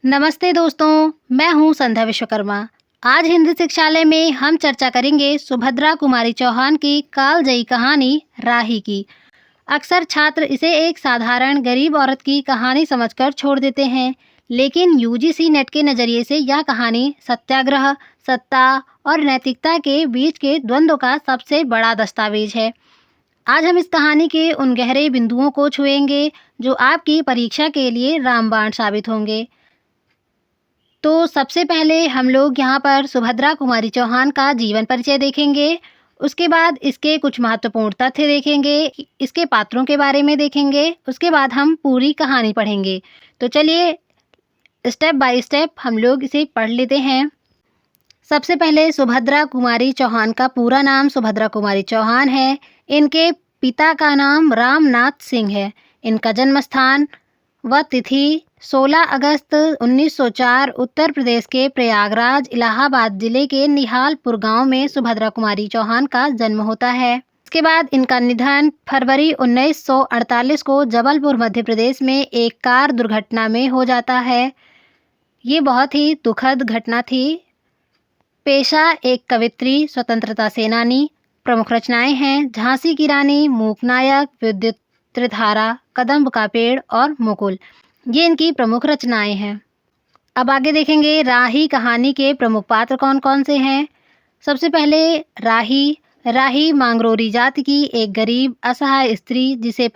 नमस्ते दोस्तों, मैं हूँ संध्या विश्वकर्मा। आज हिंदी शिक्षालय में हम चर्चा करेंगे सुभद्रा कुमारी चौहान की कालजयी कहानी राही की। अक्सर छात्र इसे एक साधारण गरीब औरत की कहानी समझकर छोड़ देते हैं, लेकिन यूजीसी नेट के नज़रिए से यह कहानी सत्याग्रह, सत्ता और नैतिकता के बीच के द्वंद्व का सबसे बड़ा दस्तावेज है। आज हम इस कहानी के उन गहरे बिंदुओं को छुएंगे जो आपकी परीक्षा के लिए रामबाण साबित होंगे। तो सबसे पहले हम लोग यहाँ पर सुभद्रा कुमारी चौहान का जीवन परिचय देखेंगे। उसके बाद इसके कुछ महत्वपूर्ण तथ्य देखेंगे, इसके पात्रों के बारे में देखेंगे। उसके बाद हम पूरी कहानी पढ़ेंगे। तो चलिए स्टेप बाय स्टेप हम लोग इसे पढ़ लेते हैं। सबसे पहले सुभद्रा कुमारी चौहान का पूरा नाम सुभद्रा कुमारी चौहान है। इनके पिता का नाम रामनाथ सिंह है। इनका जन्म स्थान व तिथि 16 अगस्त 1904 उत्तर प्रदेश के प्रयागराज इलाहाबाद जिले के निहालपुर गांव में सुभद्रा कुमारी चौहान का जन्म होता है। इसके बाद इनका निधन फरवरी 1948 को जबलपुर मध्य प्रदेश में एक कार दुर्घटना में हो जाता है। ये बहुत ही दुखद घटना थी। पेशा एक कवित्री, स्वतंत्रता सेनानी। प्रमुख रचनाएं हैं झांसी की रानी, मूकनायक, विद्युत त्रिधारा, कदम्ब का पेड़ और मुकुल। ये इनकी प्रमुख रचनाएं हैं। अब आगे देखेंगे राही कहानी के प्रमुख पात्र कौन कौन से हैं। सबसे पहले राही मांगरोरी जाति की एक गरीब असहाय स्त्री जिसके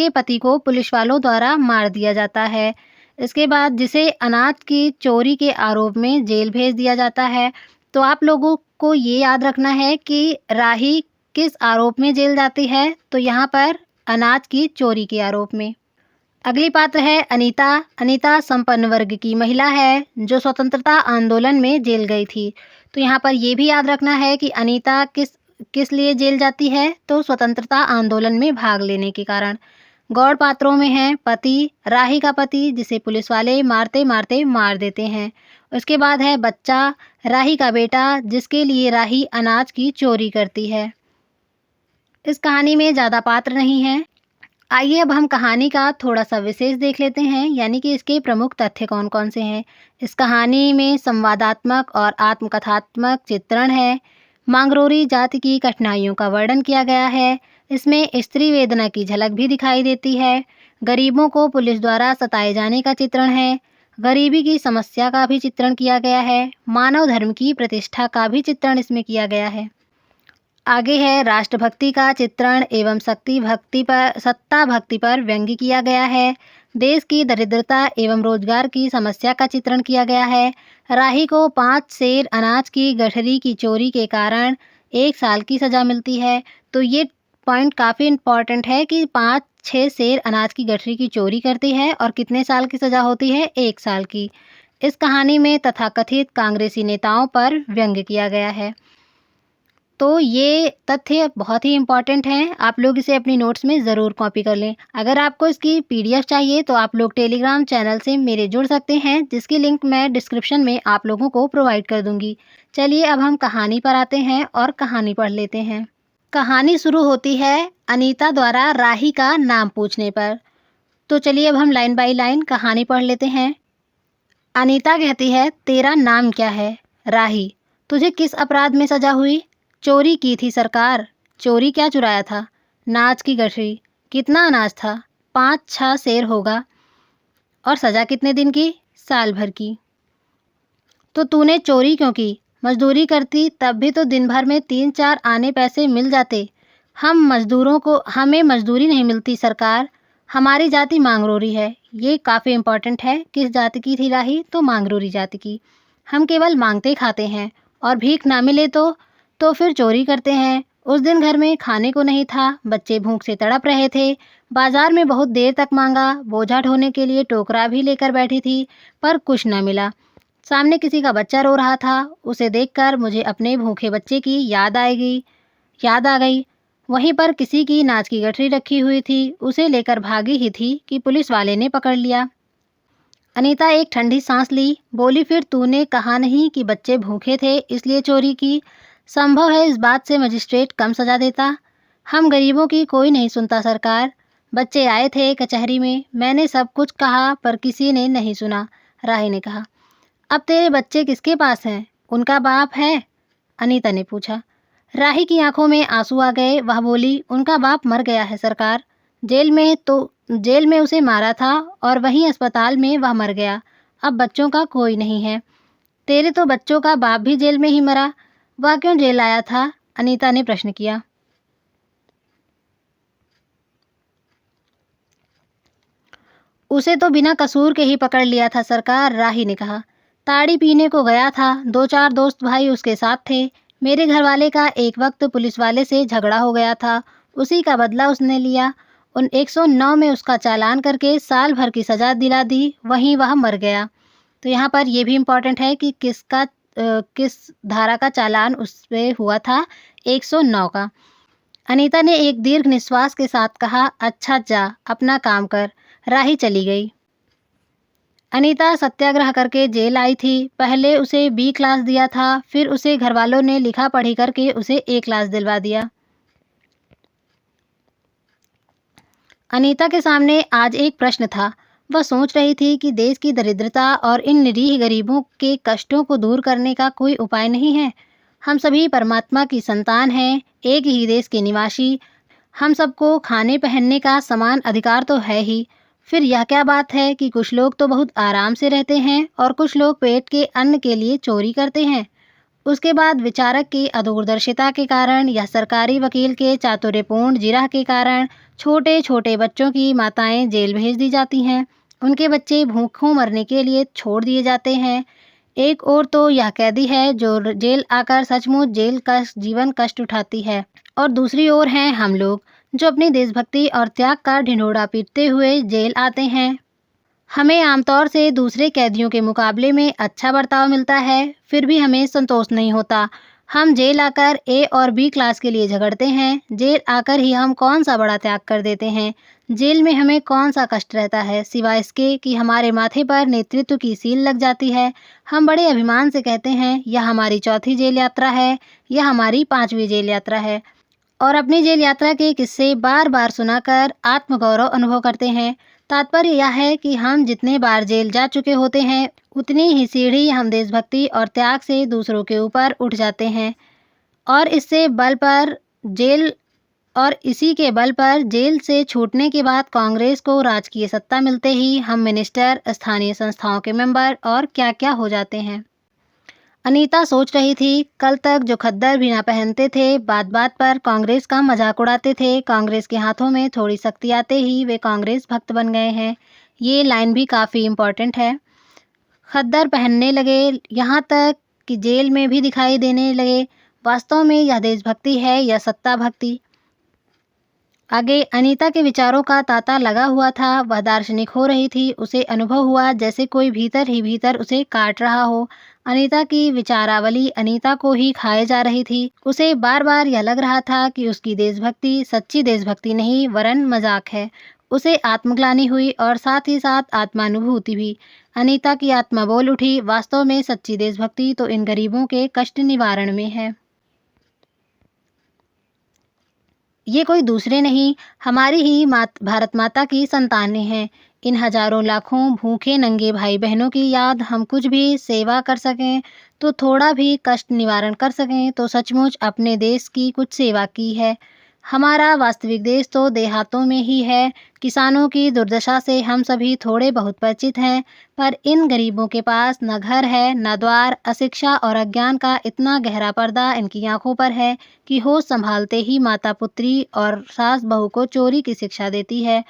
पति को पुलिस वालों द्वारा मार दिया जाता है। इसके बाद जिसे अनाज की चोरी के आरोप में जेल भेज दिया जाता है। तो आप लोगों को ये याद रखना है कि राही किस आरोप में जेल जाती है, तो यहाँ पर अनाज की चोरी के आरोप में। अगली पात्र है अनीता। अनीता संपन्न वर्ग की महिला है जो स्वतंत्रता आंदोलन में जेल गई थी। तो यहाँ पर ये भी याद रखना है कि अनीता किस लिए जेल जाती है, तो स्वतंत्रता आंदोलन में भाग लेने के कारण। गौड़ पात्रों में है पति, राही का पति जिसे पुलिस वाले मारते मारते मार देते हैं। उसके बाद है बच्चा, राही का बेटा जिसके लिए राही अनाज की चोरी करती है। इस कहानी में ज़्यादा पात्र नहीं हैं। आइए अब हम कहानी का थोड़ा सा विशेष देख लेते हैं, यानी कि इसके प्रमुख तथ्य कौन कौन से हैं। इस कहानी में संवादात्मक और आत्मकथात्मक चित्रण है। मांगरोरी जाति की कठिनाइयों का वर्णन किया गया है। इसमें स्त्री वेदना की झलक भी दिखाई देती है। गरीबों को पुलिस द्वारा सताए जाने का चित्रण है। गरीबी की समस्या का भी चित्रण किया गया है। मानव धर्म की प्रतिष्ठा का भी चित्रण इसमें किया गया है। आगे है राष्ट्रभक्ति का चित्रण एवं सत्ता भक्ति पर व्यंग्य किया गया है। देश की दरिद्रता एवं रोजगार की समस्या का चित्रण किया गया है। राही को 5 सेर अनाज की गठरी की चोरी के कारण 1 साल की सज़ा मिलती है। तो ये पॉइंट काफ़ी इम्पॉर्टेंट है कि 5-6 सेर अनाज की गठरी की चोरी करती है और कितने साल की सज़ा होती है, 1 साल की। इस कहानी में तथाकथित कांग्रेसी नेताओं पर व्यंग्य किया गया है। तो ये तथ्य बहुत ही इम्पॉर्टेंट हैं। आप लोग इसे अपनी नोट्स में ज़रूर कॉपी कर लें। अगर आपको इसकी पीडीएफ चाहिए तो आप लोग टेलीग्राम चैनल से मेरे जुड़ सकते हैं, जिसकी लिंक मैं डिस्क्रिप्शन में आप लोगों को प्रोवाइड कर दूंगी। चलिए अब हम कहानी पर आते हैं और कहानी पढ़ लेते हैं। कहानी शुरू होती है अनीता द्वारा राही का नाम पूछने पर। तो चलिए अब हम लाइन बाय लाइन कहानी पढ़ लेते हैं। अनीता कहती है, तेरा नाम क्या है? राही, तुझे किस अपराध में सजा हुई? चोरी की थी सरकार। चोरी क्या चुराया था? नाज की गठरी। कितना अनाज था? 5-6 सेर होगा। और सज़ा कितने दिन की? साल भर की। तो तूने चोरी क्यों की? मजदूरी करती तब भी तो दिन भर में 3-4 आने पैसे मिल जाते। हमें मजदूरी नहीं मिलती सरकार। हमारी जाति मांगरोरी है। ये काफ़ी इम्पोर्टेंट है। किस जाति की थी राही? तो मांगरोरी जाति की। हम केवल मांगते खाते हैं और भीख ना मिले तो फिर चोरी करते हैं। उस दिन घर में खाने को नहीं था। बच्चे भूख से तड़प रहे थे। बाजार में बहुत देर तक मांगा। बोझा ढोने के लिए टोकरा भी लेकर बैठी थी, पर कुछ न मिला। सामने किसी का बच्चा रो रहा था। उसे देखकर मुझे अपने भूखे बच्चे की याद आ गई। वहीं पर किसी की नाच की गठरी रखी हुई थी। उसे लेकर भागी ही थी कि पुलिस वाले ने पकड़ लिया। अनीता एक ठंडी सांस ली, बोली, फिर तूने कहा नहीं कि बच्चे भूखे थे इसलिए चोरी की? संभव है इस बात से मजिस्ट्रेट कम सजा देता। हम गरीबों की कोई नहीं सुनता सरकार। बच्चे आए थे कचहरी में, मैंने सब कुछ कहा पर किसी ने नहीं सुना। राही ने कहा। अब तेरे बच्चे किसके पास हैं? उनका बाप है? अनीता ने पूछा। राही की आंखों में आंसू आ गए। वह बोली, उनका बाप मर गया है सरकार। जेल में उसे मारा था और वहीं अस्पताल में वह मर गया। अब बच्चों का कोई नहीं है। तेरे तो बच्चों का बाप भी जेल में ही मरा। वह क्यों जेल आया था? अनीता ने प्रश्न किया। उसे तो बिना कसूर के ही पकड़ लिया था सरकार, राही ने कहा। ताड़ी पीने को गया था। 2-4 दोस्त भाई उसके साथ थे। मेरे घर वाले का एक वक्त पुलिस वाले से झगड़ा हो गया था। उसी का बदला उसने लिया। उन 109 में उसका चालान करके साल भर की सजा दिला दी। वहीं वह मर गया। तो यहाँ पर यह भी इम्पोर्टेंट है कि किस धारा का चालान उस पे हुआ था? 109 का। अनीता ने एक दीर्घ निश्वास के साथ कहा, अच्छा जा, अपना काम कर। राही चली गई। अनीता सत्याग्रह करके जेल आई थी। पहले उसे बी क्लास दिया था, फिर उसे घरवालों ने लिखा पढ़ी करके उसे ए क्लास दिलवा दिया। अनीता के सामने आज एक प्रश्न था। वह सोच रही थी कि देश की दरिद्रता और इन निरीह गरीबों के कष्टों को दूर करने का कोई उपाय नहीं है। हम सभी परमात्मा की संतान हैं, एक ही देश के निवासी। हम सबको खाने पहनने का समान अधिकार तो है ही। फिर यह क्या बात है कि कुछ लोग तो बहुत आराम से रहते हैं और कुछ लोग पेट के अन्न के लिए चोरी करते हैं। उसके बाद विचारक की अदूरदर्शिता के कारण या सरकारी वकील के चातुर्यपूर्ण जिरह के कारण छोटे छोटे बच्चों की माताएं जेल भेज दी जाती हैं। उनके बच्चे भूखों मरने के लिए छोड़ दिए जाते हैं। एक और तो यह कैदी है जो जेल आकर सचमुच जेल का जीवन कष्ट उठाती है, और दूसरी ओर हैं हम लोग जो अपनी देशभक्ति और त्याग का ढिंढोरा पीटते हुए जेल आते हैं। हमें आमतौर से दूसरे कैदियों के मुकाबले में अच्छा बर्ताव मिलता है, फिर भी हमें संतोष नहीं होता। हम जेल आकर ए और बी क्लास के लिए झगड़ते हैं। जेल आकर ही हम कौन सा बड़ा त्याग कर देते हैं? जेल में हमें कौन सा कष्ट रहता है सिवाय इसके कि हमारे माथे पर नेतृत्व की सील लग जाती है। हम बड़े अभिमान से कहते हैं, यह हमारी चौथी जेल यात्रा है, यह हमारी 5वीं जेल यात्रा है, और अपनी जेल यात्रा के किस्से बार बार सुनाकर आत्मगौरव अनुभव करते हैं। तात्पर्य यह है कि हम जितने बार जेल जा चुके होते हैं, उतनी ही सीढ़ी हम देशभक्ति और त्याग से दूसरों के ऊपर उठ जाते हैं, और इसी के बल पर जेल से छूटने के बाद कांग्रेस को राजकीय सत्ता मिलते ही हम मिनिस्टर, स्थानीय संस्थाओं के मेंबर और क्या क्या हो जाते हैं। अनीता सोच रही थी, कल तक जो खद्दर भी ना पहनते थे, बात बात पर कांग्रेस का मजाक उड़ाते थे, कांग्रेस के हाथों में थोड़ी शक्ति आते ही वे कांग्रेस भक्त बन गए हैं। ये लाइन भी काफ़ी इम्पोर्टेंट है। खद्दर पहनने लगे, यहाँ तक कि जेल में भी दिखाई देने लगे। वास्तव में यह देशभक्ति है या सत्ता भक्ति? आगे अनीता के विचारों का तांता लगा हुआ था। वह दार्शनिक हो रही थी। उसे अनुभव हुआ जैसे कोई भीतर ही भीतर उसे काट रहा हो। अनीता की विचारावली अनीता को ही खाए जा रही थी। उसे बार बार यह लग रहा था कि उसकी देशभक्ति सच्ची देशभक्ति नहीं वरन मजाक है। उसे आत्मग्लानि हुई और साथ ही साथ आत्मानुभूति भी। अनीता की आत्मा बोल उठी, वास्तव में सच्ची देशभक्ति तो इन गरीबों के कष्ट निवारण में है। ये कोई दूसरे नहीं, हमारी ही भारत माता की संतानें हैं। इन हजारों लाखों भूखे नंगे भाई बहनों की याद हम कुछ भी सेवा कर सकें, तो थोड़ा भी कष्ट निवारण कर सकें, तो सचमुच अपने देश की कुछ सेवा की है। हमारा वास्तविक देश तो देहातों में ही है। किसानों की दुर्दशा से हम सभी थोड़े बहुत परिचित हैं, पर इन गरीबों के पास न घर है, न द्वार। अशिक्षा और अज्ञान का इतना गहरा पर्दा इनकी आंखों पर है कि होश संभालते ही माता पुत्री और सास बहू को चोरी की शिक्षा देती है,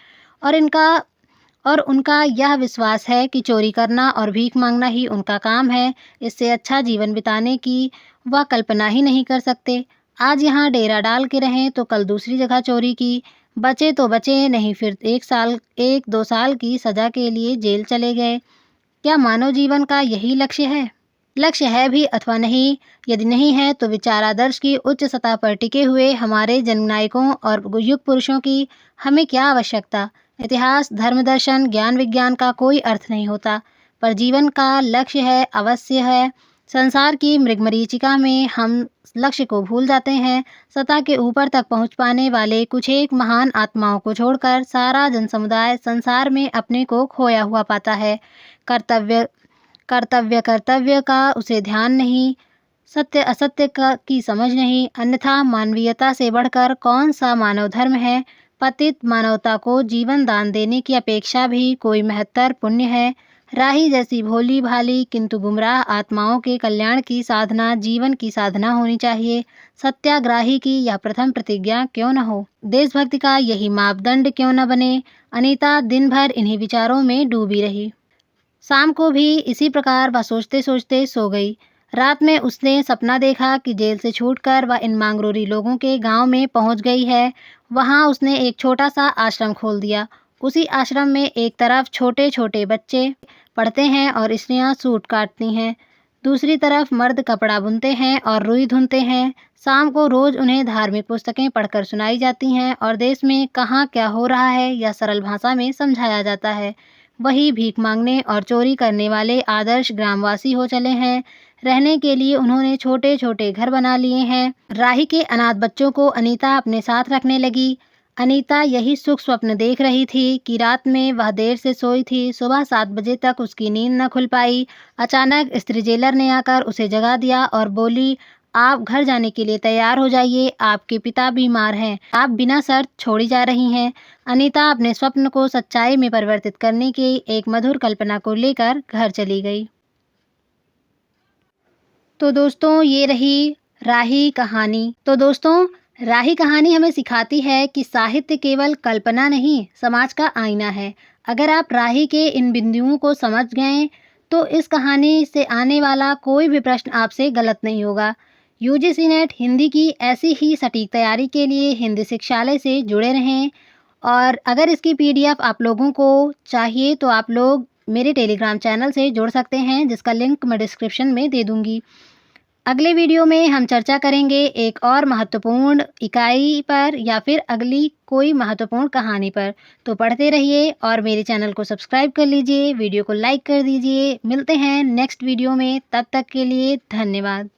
और उनका यह विश्वास है कि चोरी करना और भीख मांगना ही उनका काम है। इससे अच्छा जीवन बिताने की वह कल्पना ही नहीं कर सकते। आज यहाँ डेरा डाल के रहें तो कल दूसरी जगह चोरी की। बचे तो बचे, नहीं फिर 1-2 साल की सजा के लिए जेल चले गए। क्या मानव जीवन का यही लक्ष्य है? लक्ष्य है भी अथवा नहीं, यदि नहीं है तो विचारादर्श की उच्च सतह पर टिके हुए हमारे जननायकों और युग पुरुषों की हमें क्या आवश्यकता? इतिहास, धर्म, दर्शन, ज्ञान, विज्ञान का कोई अर्थ नहीं होता, पर जीवन का लक्ष्य है, अवश्य है। संसार की मृगमरीचिका में हम लक्ष्य को भूल जाते हैं। सतह के ऊपर तक पहुंच पाने वाले कुछ एक महान आत्माओं को छोड़कर सारा जनसमुदाय संसार में अपने को खोया हुआ पाता है। कर्तव्य कर्तव्य कर्तव्य का उसे ध्यान नहीं, सत्य असत्य की समझ नहीं, अन्यथा मानवीयता से बढ़कर कौन सा मानव धर्म है। पतित मानवता को जीवन दान देने की अपेक्षा भी कोई महत्तर पुण्य है। राही जैसी भोली भाली किंतु गुमराह आत्माओं के कल्याण की साधना जीवन की साधना होनी चाहिए। सत्याग्राही की यह प्रथम प्रतिज्ञा क्यों न हो, देशभक्ति का यही मापदंड क्यों न बने। अनीता दिन भर इन्हीं विचारों में डूबी रही। शाम को भी इसी प्रकार वह सोचते सोचते सो गई। रात में उसने सपना देखा कि जेल से छूटकर वह इन मांगरोरी लोगों के गांव में पहुंच गई है। वहां उसने एक छोटा सा आश्रम खोल दिया। उसी आश्रम में एक तरफ छोटे छोटे बच्चे पढ़ते हैं और स्त्रियां सूट काटती हैं, दूसरी तरफ मर्द कपड़ा बुनते हैं और रुई धुनते हैं। शाम को रोज उन्हें धार्मिक पुस्तकें पढ़कर सुनाई जाती हैं और देश में कहाँ क्या हो रहा है यह सरल भाषा में समझाया जाता है। वही भीख मांगने और चोरी करने वाले आदर्श ग्रामवासी हो चले हैं। रहने के लिए उन्होंने छोटे छोटे घर बना लिए हैं। राही के अनाथ बच्चों को अनीता अपने साथ रखने लगी। अनीता यही सुख स्वप्न देख रही थी कि रात में वह देर से सोई थी। सुबह 7 बजे तक उसकी नींद न खुल पाई। अचानक स्त्री जेलर ने आकर उसे जगा दिया और बोली, आप घर जाने के लिए तैयार हो जाइए, आपके पिता बीमार हैं, आप बिना शर्त छोड़ी जा रही हैं। अनीता अपने स्वप्न को सच्चाई में परिवर्तित करने की एक मधुर कल्पना को लेकर घर चली गई। तो दोस्तों ये रही राही कहानी। तो दोस्तों राही कहानी हमें सिखाती है कि साहित्य केवल कल्पना नहीं, समाज का आईना है। अगर आप राही के इन बिंदुओं को समझ गए तो इस कहानी से आने वाला कोई भी प्रश्न आपसे गलत नहीं होगा। यूजीसी नेट हिंदी की ऐसी ही सटीक तैयारी के लिए हिंदी शिक्षालय से जुड़े रहें। और अगर इसकी पीडीएफ आप लोगों को चाहिए तो आप लोग मेरे टेलीग्राम चैनल से जुड़ सकते हैं, जिसका लिंक मैं डिस्क्रिप्शन में दे दूंगी। अगले वीडियो में हम चर्चा करेंगे एक और महत्वपूर्ण इकाई पर या फिर अगली कोई महत्वपूर्ण कहानी पर। तो पढ़ते रहिए और मेरे चैनल को सब्सक्राइब कर लीजिए, वीडियो को लाइक कर दीजिए। मिलते हैं नेक्स्ट वीडियो में, तब तक के लिए धन्यवाद।